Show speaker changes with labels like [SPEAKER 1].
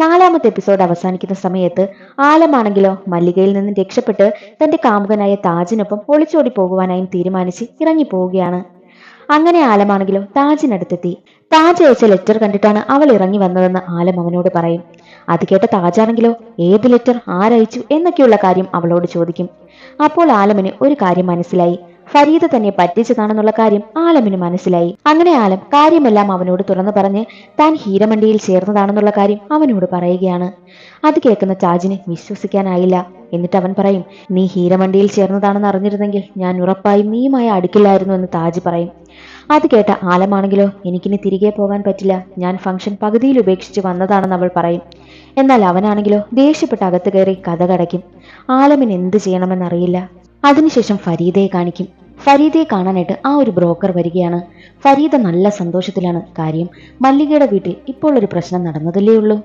[SPEAKER 1] നാലാമത്തെ എപ്പിസോഡ് അവസാനിക്കുന്ന സമയത്ത് ആലമാണെങ്കിലോ മല്ലികയിൽ നിന്ന് രക്ഷപ്പെട്ട് തന്റെ കാമുകനായ താജിനൊപ്പം ഒളിച്ചോടി പോകുവാനായും തീരുമാനിച്ച് ഇറങ്ങിപ്പോവുകയാണ്. അങ്ങനെ ആലമാണെങ്കിലോ താജിനടുത്തെത്തി. താജ് അയച്ച ലെറ്റർ കണ്ടിട്ടാണ് അവൾ ഇറങ്ങി വന്നതെന്ന് ആലം അവനോട് പറയും. അത് കേട്ട താജാണെങ്കിലോ ഏത് ലെറ്റർ, ആരയച്ചു എന്നൊക്കെയുള്ള കാര്യം അവളോട് ചോദിക്കും. അപ്പോൾ ആലമിന് ഒരു കാര്യം മനസ്സിലായി. ഫരീദ തന്നെ പറ്റിച്ചതാണെന്നുള്ള കാര്യം ആലമിന് മനസ്സിലായി. അങ്ങനെ ആലം കാര്യമെല്ലാം അവനോട് തുറന്നു പറഞ്ഞ് താൻ ഹീരമണ്ടിയിൽ ചേർന്നതാണെന്നുള്ള കാര്യം അവനോട് പറയുകയാണ്. അത് കേൾക്കുന്ന താജിന് വിശ്വസിക്കാനായില്ല. എന്നിട്ട് അവൻ പറയും, നീ ഹീരമണ്ടിയിൽ ചേർന്നതാണെന്ന് അറിഞ്ഞിരുന്നെങ്കിൽ ഞാൻ ഉറപ്പായും നീയുമായി അടുക്കില്ലായിരുന്നു എന്ന് താജ് പറയും. അത് കേട്ട ആലമാണെങ്കിലോ എനിക്കിനി തിരികെ പോകാൻ പറ്റില്ല, ഞാൻ ഫംഗ്ഷൻ പകുതിയിൽ ഉപേക്ഷിച്ച് വന്നതാണെന്ന് അവൾ പറയും. എന്നാൽ അവനാണെങ്കിലോ ദേഷ്യപ്പെട്ട് അകത്ത് കയറി കഥകടയ്ക്കും. ആലമിന് എന്ത് ചെയ്യണമെന്നറിയില്ല. അതിനുശേഷം ഫരീദയെ കാണിക്കും. ഫരീദയെ കാണാനായിട്ട് ആ ഒരു ബ്രോക്കർ വരികയാണ്. ഫരീദ നല്ല സന്തോഷത്തിലാണ്. കാര്യം മല്ലികയുടെ വീട്ടിൽ ഇപ്പോൾ ഒരു പ്രശ്നം നടന്നതല്ലേ ഉള്ളൂ.